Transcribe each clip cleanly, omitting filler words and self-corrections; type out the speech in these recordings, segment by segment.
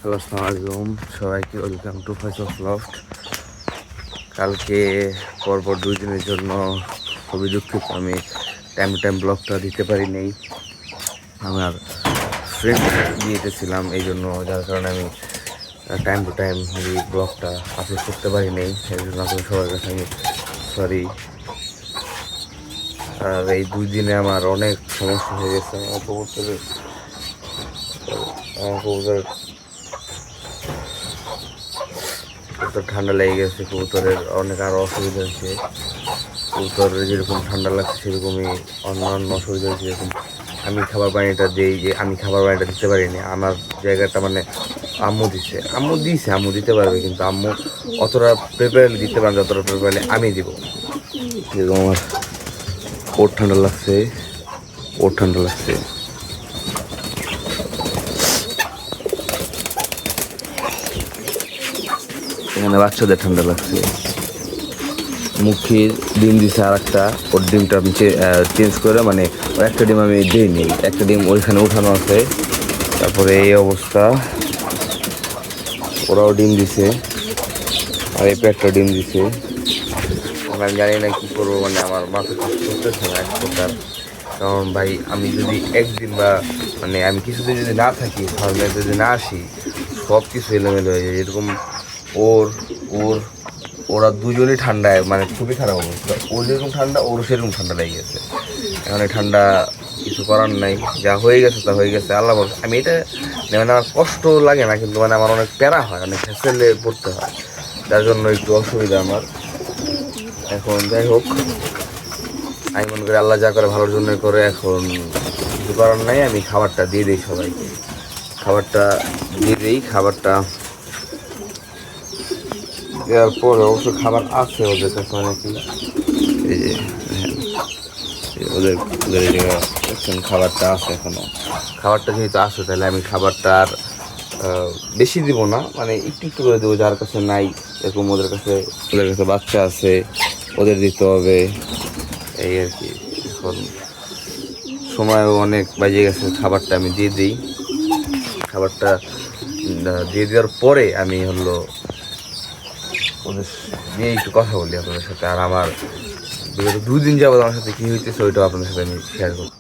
Hello, আসসালামু আলাইকুম সবাইকে, ওয়েলকাম টু ফয়সালস লফট। কালকে পরপর 2 দিনের জন্য খুবই দুঃখিত, আমি টাইম টু টাইম ব্লগটা দিতে পারি নেই। আমার ফ্রেন্ড বিয়েতে ছিলাম, এই জন্য যার কারণে আমি টাইম টু টাইম এই ব্লগটা আপলোড করতে পারি নেই। এই জন্য আপনাদের সবার কাছে আমি সরি। আর এই 2 দিনে আমার অনেক সমস্যা হয়ে গেছে। আমার কবুতরের ঠান্ডা লেগে গেছে, কবুতরের অনেক আরও অসুবিধা হয়েছে। কবুতরের যেরকম ঠান্ডা লাগছে সেরকমই অন্যান্য অসুবিধা হয়েছে। যেরকম আমি খাবার পানিটা দিই, যে আমি খাবার পানিটা দিতে পারিনি। আমার জায়গাটা মানে আম্মু আম্মু দিতে পারবে, কিন্তু আম্মু অতটা প্রিপারেলি দিতে পারবে, যতটা প্রিপারেলি আমি দিব। যেরকম আমার ওর ঠান্ডা লাগছে। এখানে বাচ্চাদের ঠান্ডা লাগছে। মুখির ডিম দিছে আর একটা, ওর ডিমটা আমি চেঞ্জ করে, মানে ওর একটা ডিম আমি দিইনি, একটা ডিম ওইখানে উঠানো আছে। তারপরে এই অবস্থা, ওরাও ডিম দিছে আর এই একটা ডিম দিছে। আমি জানি না কী করবো, মানে আমার মাথা কাজ করতেছে না এক প্রকার। কারণ ভাই, আমি যদি একদিন বা মানে আমি কিছুদিন যদি না থাকি, ফার্মে যদি না আসি, সব কিছু এলোমেলো হয়ে যায়। যেরকম ওর ওর ওরা দুজনই ঠান্ডায়, মানে খুবই খারাপ অবস্থা। ওর যেরকম ঠান্ডা, ওরও সেরকম ঠান্ডা লেগে গেছে। এখন এই ঠান্ডা কিছু করার নাই, যা হয়ে গেছে তা হয়ে গেছে, আল্লাহ বলছে। আমি এটা মানে আমার কষ্ট লাগে না, কিন্তু মানে আমার অনেক প্যারা হয়, অনেক হ্যাসেলে পড়তে হয়, যার জন্য একটু অসুবিধা আমার। এখন যাই হোক, আমি মনে করি আল্লাহ যা করে ভালোর জন্য করে। এখন কিছু করার নাই, আমি খাবারটা দিয়ে দিই সবাইকে, খাবারটা দেওয়ার পরে অবশ্য খাবার আছে ওদের কাছে অনেকই। এই যে ওদের ওদের এই জায়গায় দেখছেন খাবারটা আছে এখনো। খাবারটা যেহেতু আছে, তাহলে আমি খাবারটা আর বেশি দিব না, মানে একটু একটু করে দেবো যার কাছে নাই। এরকম ওদের কাছে বাচ্চা আছে, ওদের দিতে হবে, এই আর কি। এখন সময়ও অনেক বাজে গেছে, খাবারটা আমি দিয়ে দিই। খাবারটা দিয়ে দেওয়ার পরে আমি ওদের নিয়ে একটু কথা বলি আপনাদের সাথে। আর আমার বিগত 2 দিন যাবত আমার সাথে কী হইতেছে, ওইটাও আপনাদের সাথে আমি শেয়ার করব।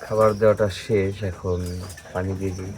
খাবার দেওয়াটা শেষ, এখন পানি দিয়ে দিই।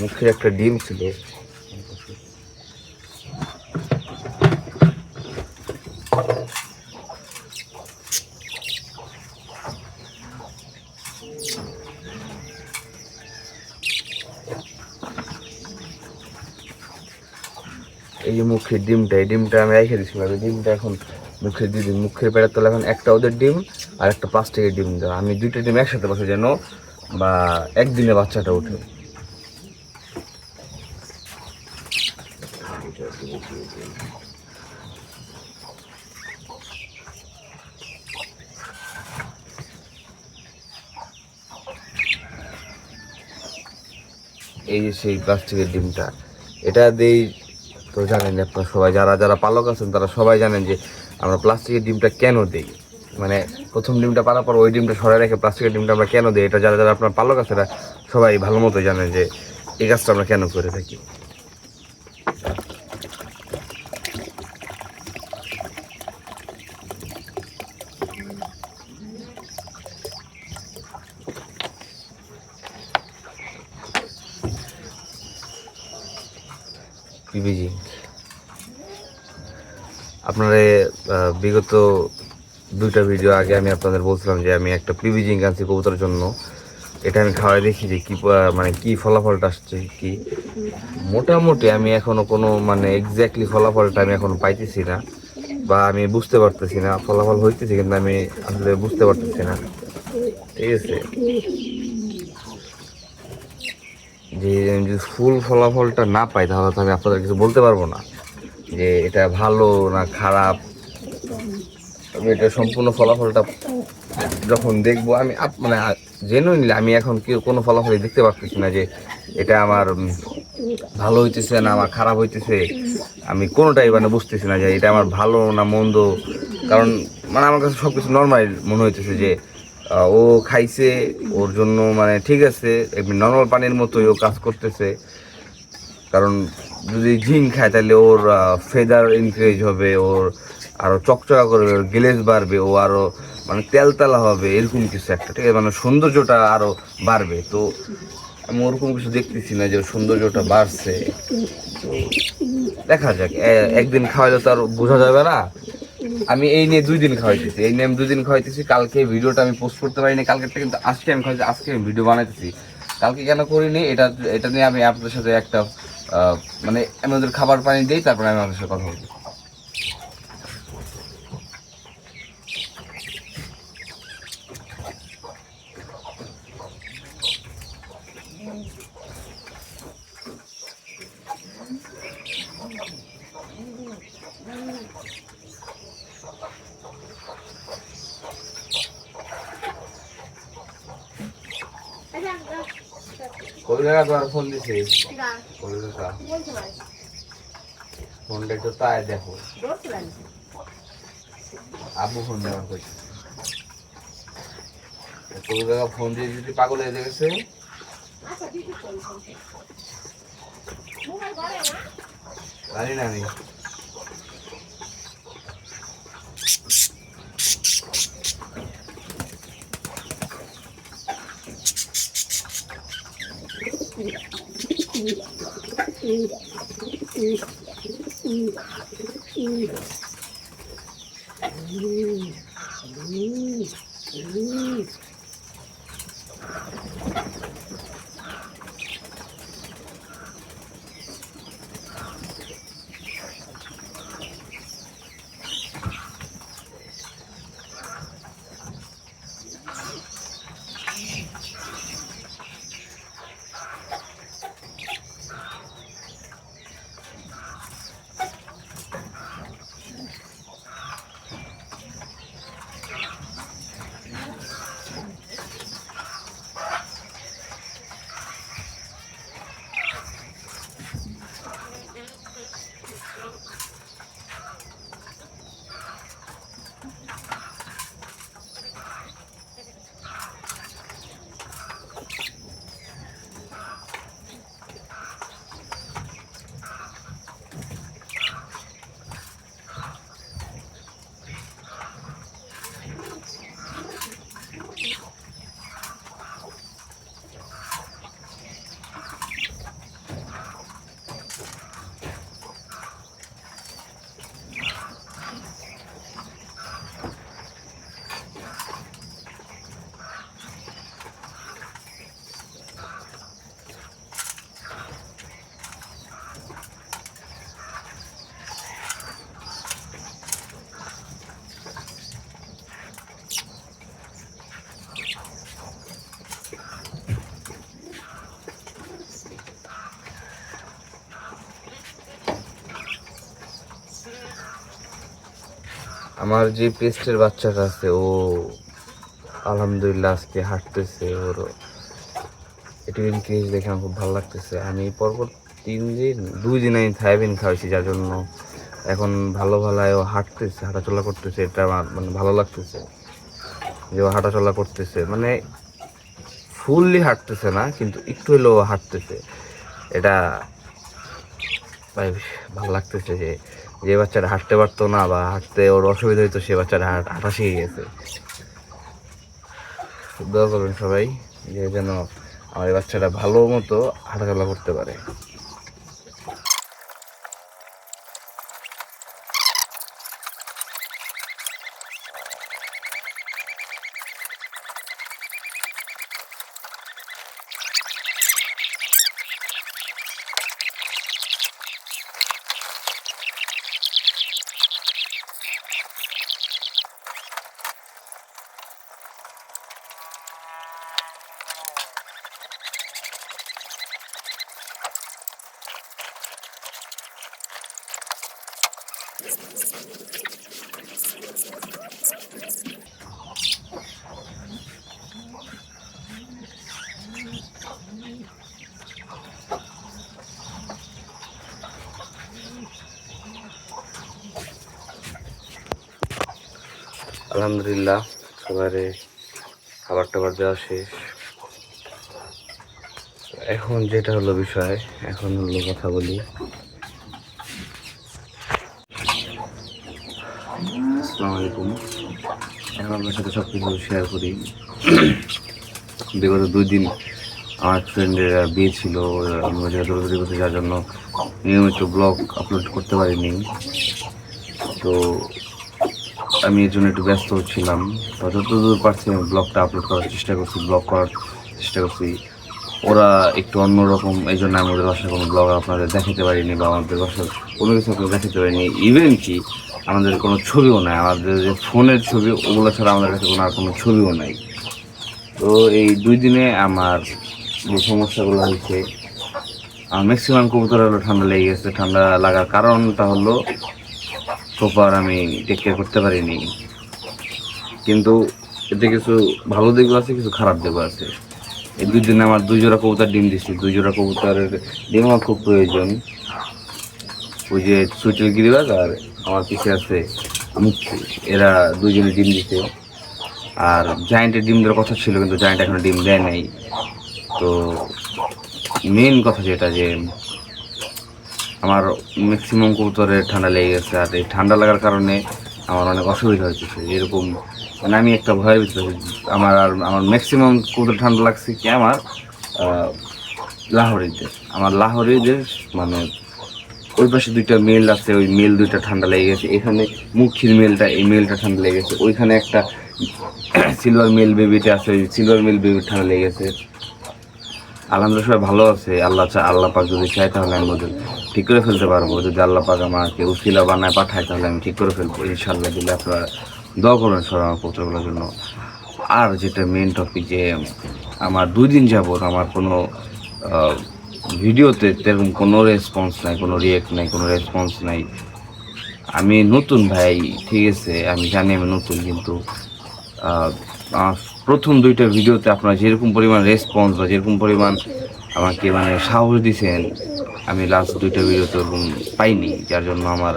মুখে একটা ডিম ছিল। এই যে মুখের ডিমটা, এই ডিমটা আমি রেখে দিচ্ছিলাম। এই ডিমটা এখন মুখে দিয়ে দিই। মুখের পেড়ার তলে এখন একটা ওদের ডিম আর একটা প্লাস্টিকের ডিম দেওয়া। আমি দুইটা ডিম একসাথে বসে যেন বা একদিনে বাচ্চাটা ওঠে। এই যে সেই প্লাস্টিকের ডিমটা, এটা দিয়েই তো জানেন আপনারা সবাই, যারা যারা পালক আছেন তারা সবাই জানেন যে আমরা প্লাস্টিকের ডিমটা কেন দিই। মানে প্রথম ডিমটা পারার পর ওই ডিমটা সরাই রেখে প্লাস্টিকের ডিমটা আমরা কেন দিই, এটা যারা যারা আপনার পালক আছে তারা সবাই ভালো মতো জানেন যে এই কাজটা আমরা কেন করে থাকি। পিবিজি আপনারা বিগত দুইটা ভিডিও আগে আমি আপনাদের বলছিলাম যে আমি একটা পিবিজি আনছি কবুতরের জন্য। এটা আমি খাওয়াই দেখি যে কি মানে কি ফলাফলটা আসছে। কি মোটামুটি আমি এখনো কোনো মানে এক্স্যাক্টলি ফলাফলটা আমি এখনো পাইতেছি না, বা আমি বুঝতে পারতেছি না। ফলাফল হইতেছে কিন্তু আমি আসলে বুঝতে পারতেছি না। ঠিক আছে, যে আমি যদি ফুল ফলাফলটা না পাই তাহলে তো আমি আপনাদের কিছু বলতে পারবো না যে এটা ভালো না খারাপ। আমি এটা সম্পূর্ণ ফলাফলটা যখন দেখবো আমি মানে জেনুইনলি আমি এখন কোনো ফলাফলই দেখতে পারতেছি না যে এটা আমার ভালো হইতেছে না আমার খারাপ হইতেছে। আমি কোনোটাই মানে বুঝতেছি না যে এটা আমার ভালো না মন্দ। কারণ মানে আমার কাছে সব কিছু নর্মাল মনে হইতেছে যে ও খাইছে, ওর জন্য মানে ঠিক আছে, নর্মাল পানির মতোই ও কাজ করতেছে। কারণ যদি ঝিঙ্ক খায় তাহলে ওর ফেদার ইনক্রিজ হবে, ওর আরো চকচকা করবে, ওর গ্লেজ বাড়বে, ও আরো মানে তেলতেলা হবে, এরকম কিছু একটা, ঠিক আছে, মানে সৌন্দর্যটা আরো বাড়বে। তো আমি ওরকম কিছু দেখতেছি না যে ওর সৌন্দর্যটা বাড়ছে। তো দেখা যাক, একদিন খাওয়াইলে তো আর বোঝা যাবে না। আমি এই নিয়ে 2 দিন খাওয়াইতেছি, এই নিয়ে আমি 2 দিন খাওয়াইতেছি। কালকে ভিডিওটা আমি পোস্ট করতে পারিনি, কালকেরটা কিন্তু আজকে আমি খাওয়াইছি, আজকে আমি ভিডিও বানাইতেছি। কালকে কেন করিনি, এটা এটা নিয়ে আমি আপনাদের সাথে একটা মানে আমি ওদের খাবার পানি দিই, তারপরে আমি আপনাদের সাথে কথা বলবো। কবি কাকা তোমার ফোন দিছে? কবি কাকা ফোনটা একটু তাই দেখো, আব্বু ফোন দেওয়ার করছে। কবি কাকা ফোন দিয়ে যদি পাগল হয়ে গেছে। জানি না আমি। আমার যে পেস্টের বাচ্চাটা আছে, ও আলহামদুলিল্লাহ আজকে হাঁটতেছে, ওর একটু ইনক্রিজ দেখে আমার খুব ভালো লাগতেছে। আমি পরপর 3 দিন 2 দিন আমি থাইবিন খাওয়াইছি, যার জন্য এখন ভালো ও হাঁটতেছে, হাঁটাচলা করতেছে। এটা আমার মানে ভালো লাগতেছে যে ও হাঁটাচলা করতেছে, মানে ফুললি হাঁটতেছে না কিন্তু একটু হলেও হাঁটতেছে। এটা ভাই ভালো লাগতেছে যে যে বাচ্চাটা হাঁটতে পারতো না বা হাঁটতে ওর অসুবিধা হইতো, সে বাচ্চাটা হাঁটা শিখে গেছে। দোয়া করবেন সবাই যে যেন আমার এই বাচ্চাটা ভালো মতো হাঁটাচলা করতে পারে। আলহামদুলিল্লাহ, সবারে খাবার টাবার দেওয়া শেষ। এখন যেটা হলো বিষয়, এখন হলো কথা বলি। আসসালামু আলাইকুম। এখন আপনার সাথে সব কিছু শেয়ার করি। বিগত 2 দিন আমার ফ্রেন্ডের বিয়ে ছিল, আমি ওই জায়গায় দৌড়াদৌড়ি করতে যাওয়ার জন্য নিয়মিত ব্লগ আপলোড করতে পারিনি। তো আমি এর জন্য একটু ব্যস্ত ছিলাম। তো যতদূর পারছি আমি ব্লগটা আপলোড করার চেষ্টা করছি, ব্লগ করার চেষ্টা করছি। ওরা একটু অন্যরকম, এই জন্য আমি ওদের বাসায় কোনো ব্লগ আপনাদের দেখাতে পারিনি, বা আমাদের বাসায় কোনো কিছু আপনাদের দেখাতে পারিনি। ইভেন কি আমাদের কোনো ছবিও নাই, আমাদের যে ফোনের ছবি ওগুলো ছাড়া আমাদের কাছে কোনো আর কোনো ছবিও নাই। তো এই 2 দিনে আমার যে সমস্যাগুলো হয়েছে, আমার ম্যাক্সিমাম কবুতর হলো ঠান্ডা লেগে গেছে। ঠান্ডা লাগার কারণটা হলো প্রপার আমি টেক কেয়ার করতে পারিনি। কিন্তু এতে কিছু ভালো দিকও আছে, কিছু খারাপ দিকও আছে। এই 2 দিনে আমার 2 জোড়া কবুতর ডিম দিচ্ছি। 2 জোড়া কবুতরের ডিম আমার খুব প্রয়োজন। ওই যে সুইটেল গিরিবাজ আর আমার পিছিয়ে আছে মুক্তি, এরা 2 জনে ডিম দিতে। আর জায়েন্টের ডিম দেওয়ার কথা ছিল, কিন্তু জায়েন্ট এখনো ডিম দেয় নাই। তো মেন কথা যেটা, যে আমার ম্যাক্সিমাম কবুতরের ঠান্ডা লেগে গেছে। আর এই ঠান্ডা লাগার কারণে আমার অনেক অসুবিধা হচ্ছে। যেরকম মানে আমি একটা ভয়ের ভিতরে, আমার ম্যাক্সিমাম কবুতর ঠান্ডা লাগছে কি আমার লাহোরিদের। আমার লাহোরিদের মানে ওই পাশে 2টা মেল আছে, ওই মেল 2টা ঠান্ডা লেগে গেছে। এখানে মুখির মেলটা, এই মেলটা ঠান্ডা লেগে গেছে। ওইখানে একটা সিলভার মেল বেবিটা আছে, ওই সিলভার মেল বেবির ঠান্ডা লেগে গেছে। আলহামদুলিল্লাহ সবাই ভালো আছে। আল্লাহ পাক যদি চায় তাহলে আমি ওদের ঠিক করে ফেলতে পারবো। যদি আল্লাহ পাক আমাকে উসিলা বানায় পাঠায় তাহলে আমি ঠিক করে ফেলবো ইনশাল্লাহ। দিলে আপনারা দোয়া করবেন সব আমার পুত্রগুলোর জন্য। আর যেটা মেন টপিক, যে আমার 2 দিন যাবত আমার কোনো ভিডিওতে তেরকম কোনো রেসপন্স নাই, কোনো রিয়েক্ট নাই, কোনো রেসপন্স নাই। আমি নতুন ভাই, ঠিক আছে, আমি জানি আমি নতুন, কিন্তু প্রথম 2টা ভিডিওতে আপনারা যেরকম পরিমাণ রেসপন্স বা যেরকম পরিমাণ আমাকে মানে সাহস দিয়েছেন, আমি লাস্ট 2টা ভিডিওতে ওরকম পাইনি। যার জন্য আমার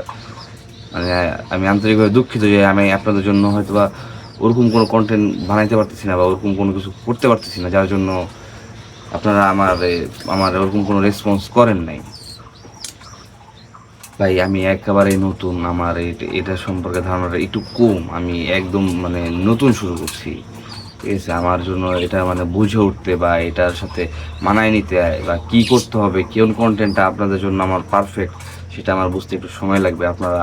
মানে আমি আন্তরিকভাবে দুঃখিত যে আমি আপনাদের জন্য হয়তো বা ওরকম কোনো কন্টেন্ট বানাইতে পারতেছি না, বা ওরকম কোনো কিছু করতে পারতেছি না, যার জন্য আপনারা আমার ওরকম কোনো রেসপন্স করেন নাই। ভাই আমি একেবারে নতুন, আমার এটা সম্পর্কে ধারণাটা একটু কম। আমি একদম মানে নতুন শুরু করছি, ঠিক আছে। আমার জন্য এটা মানে বুঝে উঠতে বা এটার সাথে মানায় নিতে, বা কী করতে হবে, কোন কন্টেন্টটা আপনাদের জন্য আমার পারফেক্ট, সেটা আমার বুঝতে একটু সময় লাগবে। আপনারা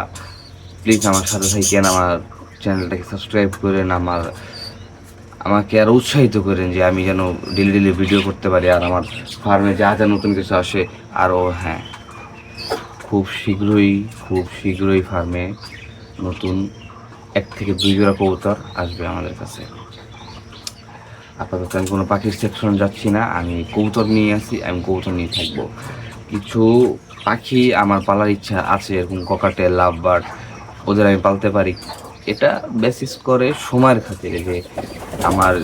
প্লিজ আমার সাথে থাকেন, আমার চ্যানেলটাকে সাবস্ক্রাইব করেন, আমাকে আরও উৎসাহিত করেন যে আমি যেন ডেলি ভিডিও করতে পারি, আর আমার ফার্মে যা যা নতুন কিছু আসে। আরও হ্যাঁ, খুব শীঘ্রই ফার্মে নতুন 1 থেকে 2 জোড়া কবুতর আসবে আমাদের কাছে। আপাতত আমি কোনো পাখির সেকশন যাচ্ছি না, আমি কবুতর নিয়ে আসি, আমি কবুতর নিয়ে থাকবো। কিছু পাখি আমার পালার ইচ্ছা আছে, এরকম ককাটেল, লাভ বার্ড, ওদের আমি পালতে পারি। এটা বেসিস করে সময়ের খাতিরে, যে আমার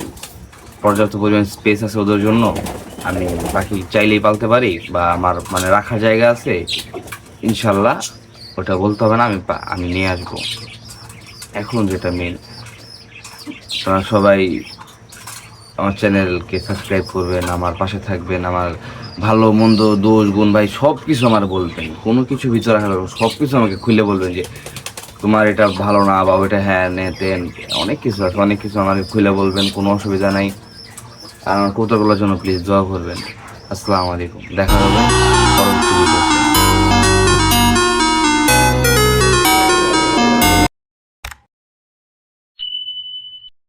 পর্যাপ্ত পরিমাণ স্পেস আছে ওদের জন্য, আমি পাখি চাইলেই পালতে পারি, বা আমার মানে রাখার জায়গা আছে ইনশাল্লাহ। ওটা বলতে হবে না, আমি নিয়ে আসবো। এখন যেটা মেন, আপনারা সবাই আমার চ্যানেলকে সাবস্ক্রাইব করবেন, আমার পাশে থাকবেন, আমার ভালো মন্দ দোষ গুণ ভাই সব কিছু আমার বলবেন। কোনো কিছু ভিতরে রাখা সব কিছু আমাকে খুলে বলবেন, যে তোমার এটা ভালো না, বা ওইটা হ্যাঁ নে তেন, অনেক কিছু আছে, অনেক কিছু আমাকে খুলে বলবেন, কোনো অসুবিধা নাই। আর আমার কৌতুকগুলোর জন্য প্লিজ দোয়া করবেন। আসসালামু আলাইকুম, দেখা হবে পরবর্তী